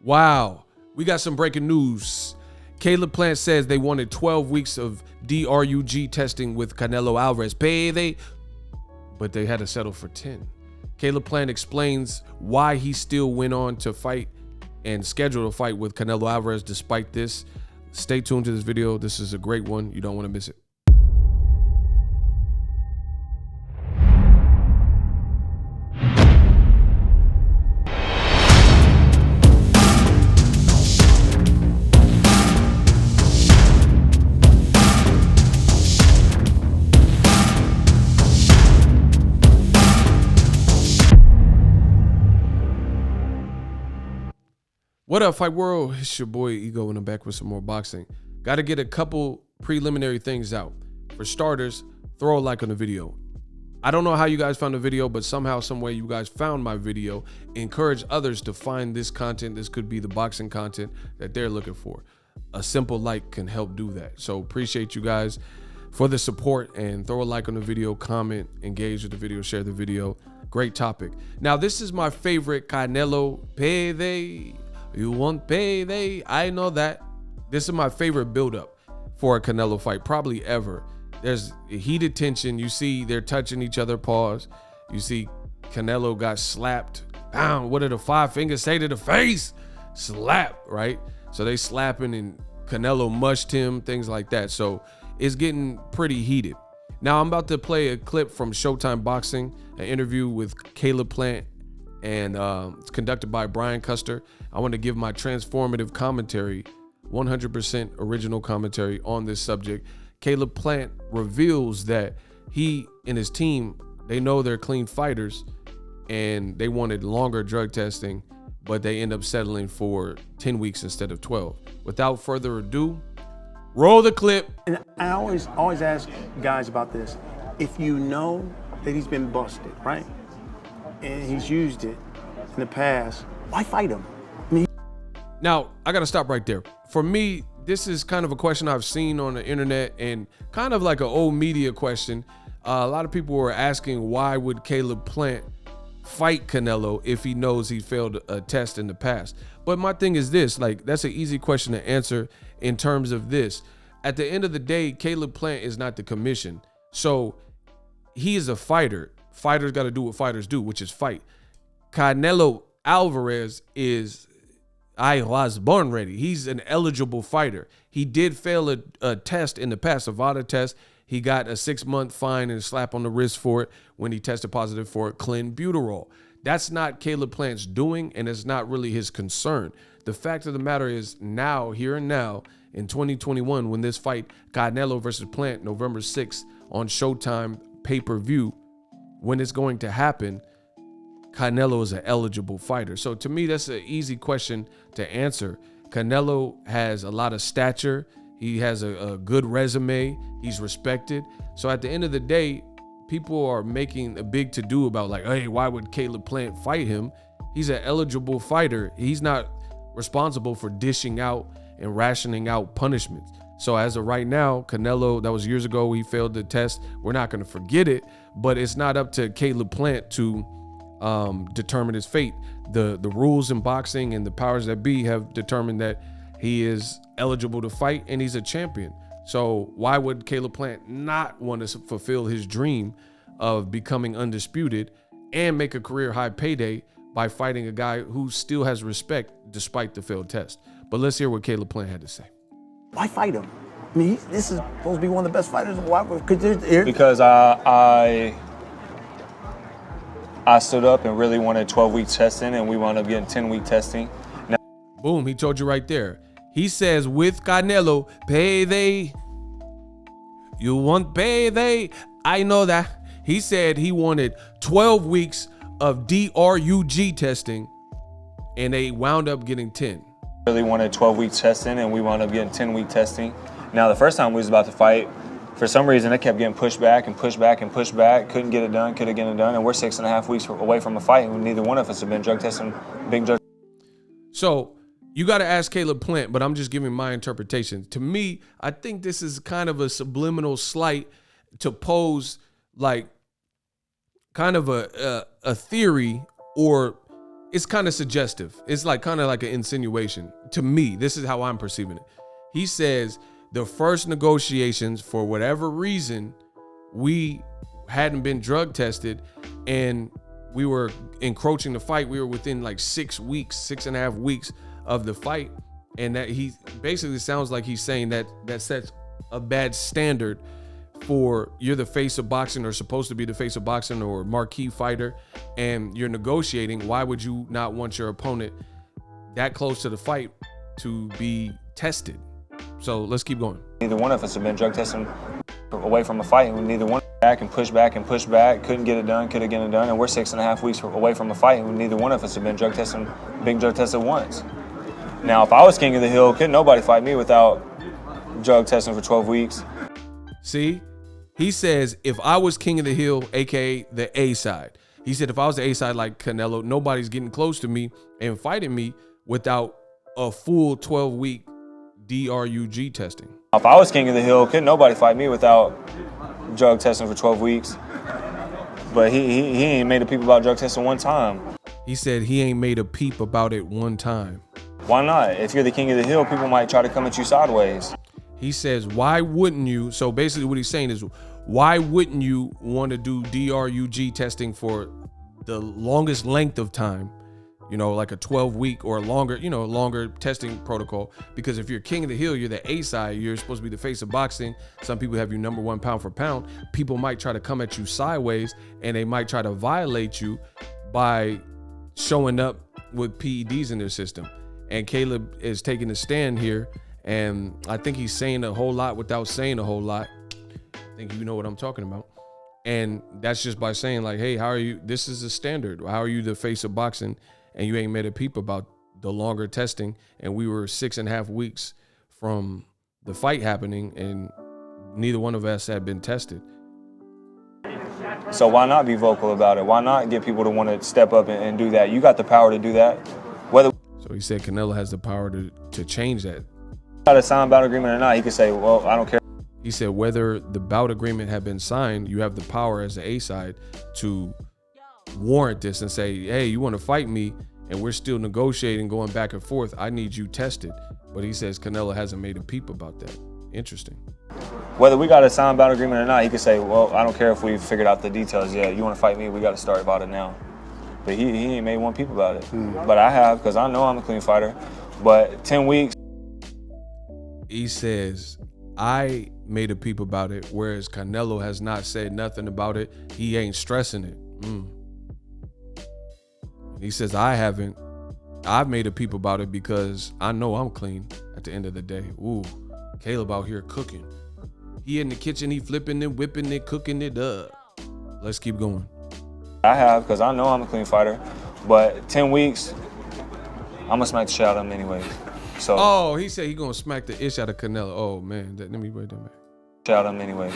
Wow. We got some breaking news. Caleb Plant says they wanted 12 weeks of DRUG testing with Canelo Alvarez, but they had to settle for 10. Caleb Plant explains why he still went on to fight and scheduled a fight with Canelo Alvarez despite this. Stay tuned to this video. This is a great one. You don't want to miss it. What up, Fight World? It's your boy Ego, and I'm back with some more boxing. Got to get a couple preliminary things out. For starters, throw a like on the video. I don't know how you guys found the video, but somehow, some way you guys found my video. Encourage others to find this content. This could be the boxing content that they're looking for. A simple like can help do that. So appreciate you guys for the support, and throw a like on the video, comment, engage with the video, share the video. Great topic. Now, this is my favorite Canelo payday. You want payday? I know that. This is my favorite buildup for a Canelo fight, probably ever. There's heated tension. You see they're touching each other, pause. You see Canelo got slapped. Bam, what did the five fingers say to the face? Slap, right? So they slapping and Canelo mushed him, things like that. So it's getting pretty heated. Now I'm about to play a clip from Showtime Boxing, an interview with Caleb Plant, and it's conducted by Brian Custer. I want to give my transformative commentary, 100% original commentary on this subject. Caleb Plant reveals that he and his team, they know they're clean fighters, and they wanted longer drug testing, but they end up settling for 10 weeks instead of 12. Without further ado, roll the clip. And I always ask guys about this. If you know that he's been busted, right? And he's used it in the past, why fight him? Now, I got to stop right there. For me, this is kind of a question I've seen on the internet, and kind of like an old media question. A lot of people were asking, why would Caleb Plant fight Canelo if he knows he failed a test in the past? But my thing is this, like, that's an easy question to answer in terms of this. At the end of the day, Caleb Plant is not the commission. So he is a fighter. Fighters got to do what fighters do, which is fight. Canelo Alvarez is, I was born ready. He's an eligible fighter. He did fail a test in the past, a VADA test. He got a 6-month fine and a slap on the wrist for it when he tested positive for clenbuterol. That's not Caleb Plant's doing, and it's not really his concern. The fact of the matter is now, here and now, in 2021, when this fight, Canelo versus Plant, November 6th on Showtime pay-per-view, when it's going to happen, Canelo is an eligible fighter. So to me, that's an easy question to answer. Canelo has a lot of stature. He has a good resume. He's respected. So at the end of the day, people are making a big to-do about, like, hey, why would Caleb Plant fight him? He's an eligible fighter. He's not responsible for dishing out and rationing out punishments. So as of right now, Canelo, that was years ago, he failed the test. We're not going to forget it, but it's not up to Caleb Plant to determine his fate. The rules in boxing and the powers that be have determined that he is eligible to fight, and he's a champion. So why would Caleb Plant not want to fulfill his dream of becoming undisputed and make a career high payday by fighting a guy who still has respect despite the failed test? But let's hear what Caleb Plant had to say. Why fight him? I mean, this is supposed to be one of the best fighters. Why? Because I stood up and really wanted 12-week testing, and we wound up getting 10-week testing. Now, boom, he told you right there. He says with Canelo, payday. You want payday? I know that. He said he wanted 12 weeks of DRUG testing, and they wound up getting 10. Really wanted 12-week testing, and we wound up getting 10-week testing. Now, the first time we was about to fight, for some reason, it kept getting pushed back and pushed back and pushed back. Couldn't get it done, couldn't get it done. And we're 6.5 weeks away from a fight, and neither one of us have been drug testing, big drug. So you got to ask Caleb Plant, but I'm just giving my interpretation. To me, I think this is kind of a subliminal slight to pose, like, kind of a theory, or it's kind of suggestive. It's like kind of like an insinuation to me. This is how I'm perceiving it. He says the first negotiations, for whatever reason, we hadn't been drug tested and we were encroaching the fight. We were within like 6 weeks, 6.5 weeks of the fight. And that he basically sounds like he's saying that sets a bad standard for, you're the face of boxing or supposed to be the face of boxing or marquee fighter, and you're negotiating. Why would you not want your opponent that close to the fight to be tested? So let's keep going. Neither one of us have been drug testing away from a fight. And neither one back and push back and push back. Couldn't get it done, couldn't get it done. And we're 6.5 weeks away from a fight. And neither one of us have been drug tested once. Now, if I was king of the hill, couldn't nobody fight me without drug testing for 12 weeks. See, he says, if I was king of the hill, AKA the A side, he said, if I was the A side like Canelo, nobody's getting close to me and fighting me without a full 12-week DRUG testing. If I was king of the hill, couldn't nobody fight me without drug testing for 12 weeks. But he ain't made a peep about drug testing one time. He said he ain't made a peep about it one time. Why not? If you're the king of the hill, people might try to come at you sideways. He says, why wouldn't you? So basically what he's saying is, why wouldn't you want to do DRUG testing for the longest length of time? You know, like a 12-week or longer, you know, longer testing protocol. Because if you're king of the hill, you're the A side, you're supposed to be the face of boxing. Some people have you #1 pound for pound. People might try to come at you sideways, and they might try to violate you by showing up with PEDs in their system. And Caleb is taking a stand here, and I think he's saying a whole lot without saying a whole lot. I think you know what I'm talking about. And that's just by saying, like, hey, how are you? This is a standard. How are you the face of boxing and you ain't made a peep about the longer testing? And we were 6.5 weeks from the fight happening, and neither one of us had been tested. So why not be vocal about it? Why not get people to want to step up and do that? You got the power to do that. So he said Canelo has the power to change that. Got a signed bout agreement or not, he could say, well, I don't care. He said whether the bout agreement had been signed, you have the power as the A side to warrant this and say, hey, you want to fight me and we're still negotiating, going back and forth. I need you tested. But he says Canelo hasn't made a peep about that. Interesting. Whether we got a signed bout agreement or not, he could say, well, I don't care if we've figured out the details yet. You want to fight me, we got to start about it now. But he ain't made one peep about it. But I have, because I know I'm a clean fighter. But 10 weeks. He says, I made a peep about it, whereas Canelo has not said nothing about it. He ain't stressing it. He says, I haven't. I've made a peep about it because I know I'm clean at the end of the day. Ooh, Caleb out here cooking. He in the kitchen, he flipping it, whipping it, cooking it up. Let's keep going. I have, because I know I'm a clean fighter. But 10 weeks, I'm going to smack the shit out of him anyways. So. Oh, he said he going to smack the ish out of Canelo. Oh, man. Let me wait that back. Shit out of him anyways.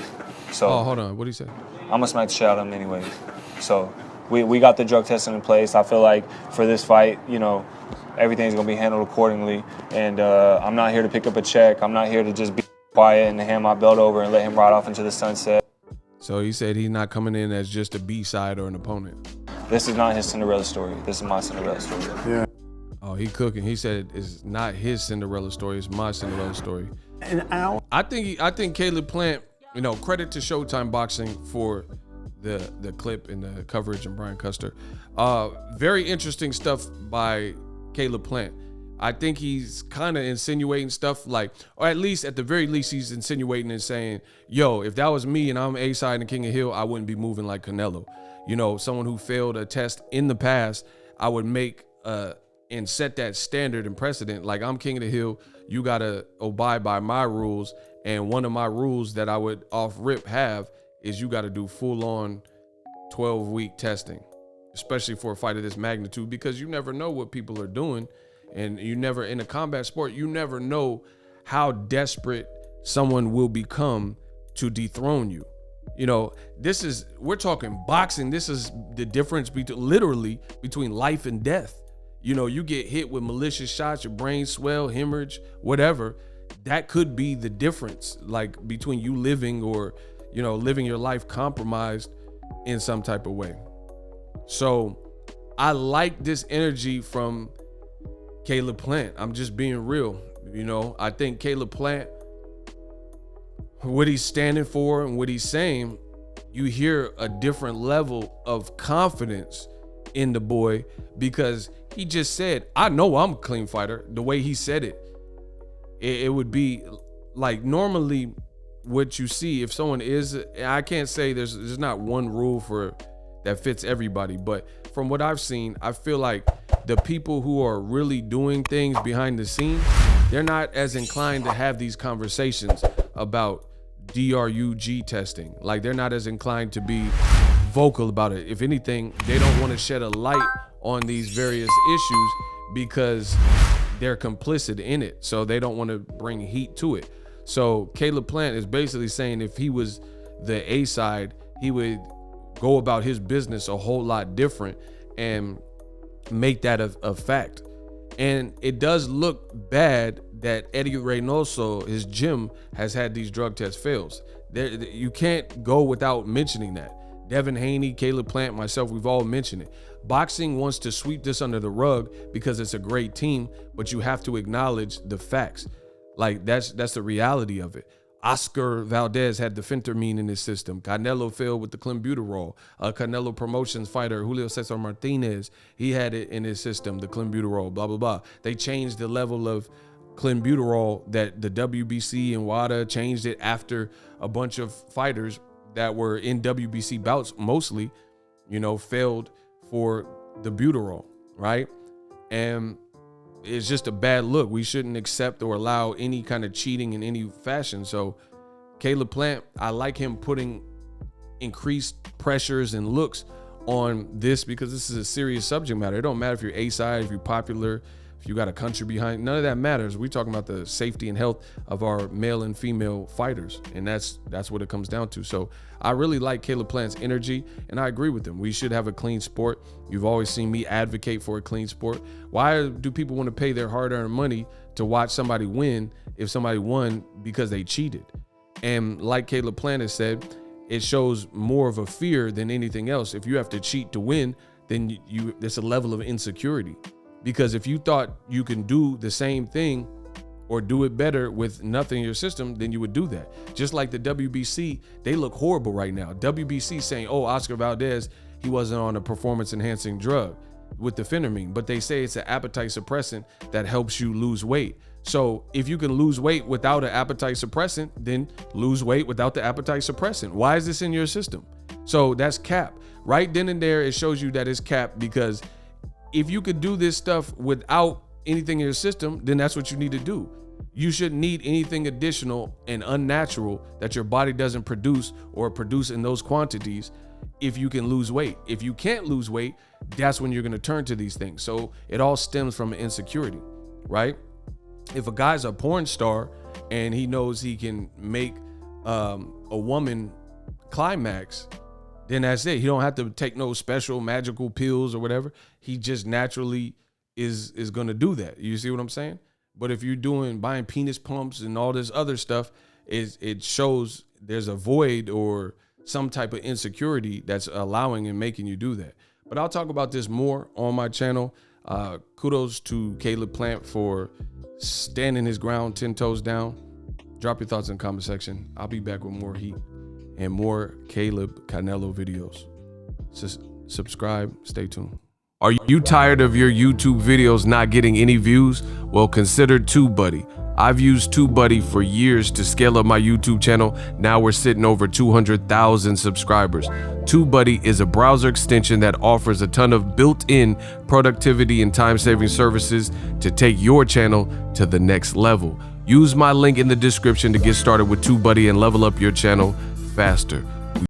So. Oh, hold on. What did he say? I'm going to smack the shit out of him anyways. So we got the drug testing in place. I feel like for this fight, you know, everything's going to be handled accordingly. And I'm not here to pick up a check. I'm not here to just be quiet and hand my belt over and let him ride off into the sunset. So he said he's not coming in as just a B side or an opponent. This is not his Cinderella story. This is my Cinderella story. Yeah. Oh, he cooking. He said it's not his Cinderella story. It's my Cinderella story. An hour. I think Caleb Plant, you know, credit to Showtime Boxing for the clip and the coverage and Brian Custer. Very interesting stuff by Caleb Plant. I think he's kind of insinuating stuff like, or at least at the very least, he's insinuating and saying, yo, if that was me and I'm A side and King of Hill, I wouldn't be moving like Canelo. You know, someone who failed a test in the past, I would make and set that standard and precedent. Like, I'm King of the Hill, you got to abide by my rules. And one of my rules that I would off rip have is you got to do full on 12-week testing, especially for a fight of this magnitude, because you never know what people are doing. And you never, in a combat sport, you never know how desperate someone will become to dethrone you. You know, we're talking boxing. This is the difference literally between life and death. You know, you get hit with malicious shots, your brain swell, hemorrhage, whatever. That could be the difference, like between you living or, you know, living your life compromised in some type of way. So I like this energy from Caleb Plant. I'm just being real. You know, I think Caleb Plant, what he's standing for and what he's saying, you hear a different level of confidence in the boy, because he just said, I know I'm a clean fighter. The way he said it would be like, normally what you see if someone is, I can't say there's not one rule for that fits everybody, but from what I've seen, I feel like the people who are really doing things behind the scenes, they're not as inclined to have these conversations about DRUG testing. Like, they're not as inclined to be vocal about it. If anything, they don't want to shed a light on these various issues because they're complicit in it. So they don't want to bring heat to it. So Caleb Plant is basically saying if he was the A side, he would go about his business a whole lot different and make that a fact. And it does look bad that Eddie Reynoso, his gym, has had these drug test fails. You can't go without mentioning that. Devin Haney, Caleb Plant, myself, we've all mentioned it. Boxing wants to sweep this under the rug because it's a great team, but you have to acknowledge the facts. Like, that's the reality of it. Oscar Valdez had the phentermine in his system. Canelo failed with the clenbuterol. Canelo Promotions fighter Julio Cesar Martinez, he had it in his system, the clenbuterol, blah, blah, blah. They changed the level of clenbuterol, that the WBC and WADA changed it after a bunch of fighters that were in WBC bouts mostly, you know, failed for the buterol, right? And it's just a bad look. We shouldn't accept or allow any kind of cheating in any fashion. So Caleb Plant, I like him putting increased pressures and looks on this because this is a serious subject matter. It don't matter if you're A side, if you're popular, if you got a country behind, none of that matters. We're talking about the safety and health of our male and female fighters, and that's what it comes down to. So I really like Caleb Plant's energy, and I agree with him. We should have a clean sport. You've always seen me advocate for a clean sport. Why do people want to pay their hard-earned money to watch somebody win if somebody won because they cheated? And like Caleb Plant has said, it shows more of a fear than anything else. If you have to cheat to win, then there's a level of insecurity. Because if you thought you can do the same thing or do it better with nothing in your system, then you would do that. Just like the WBC, they look horrible right now. WBC saying, oh, Oscar Valdez, he wasn't on a performance-enhancing drug with the phentermine, but they say it's an appetite suppressant that helps you lose weight. So if you can lose weight without an appetite suppressant, then lose weight without the appetite suppressant. Why is this in your system? So that's cap. Right then and there, it shows you that it's cap, because if you could do this stuff without anything in your system, then that's what you need to do. You shouldn't need anything additional and unnatural that your body doesn't produce or produce in those quantities if you can lose weight. If you can't lose weight, that's when you're going to turn to these things. So it all stems from insecurity, right? If a guy's a porn star and he knows he can make a woman climax, then that's it. He don't have to take no special magical pills or whatever. He just naturally is going to do that. You see what I'm saying? But if you're buying penis pumps and all this other stuff, it shows there's a void or some type of insecurity that's allowing and making you do that. But I'll talk about this more on my channel. Kudos to Caleb Plant for standing his ground 10 toes down. Drop your thoughts in the comment section. I'll be back with more heat and more Caleb Canelo videos. Subscribe, stay tuned. Are you tired of your YouTube videos not getting any views? Well, consider TUBEBUDDY. I've used TUBEBUDDY for years to scale up my YouTube channel. Now we're sitting over 200,000 subscribers. TUBEBUDDY is a browser extension that offers a ton of built-in productivity and time-saving services to take your channel to the next level. Use my link in the description to get started with TUBEBUDDY and level up your channel faster.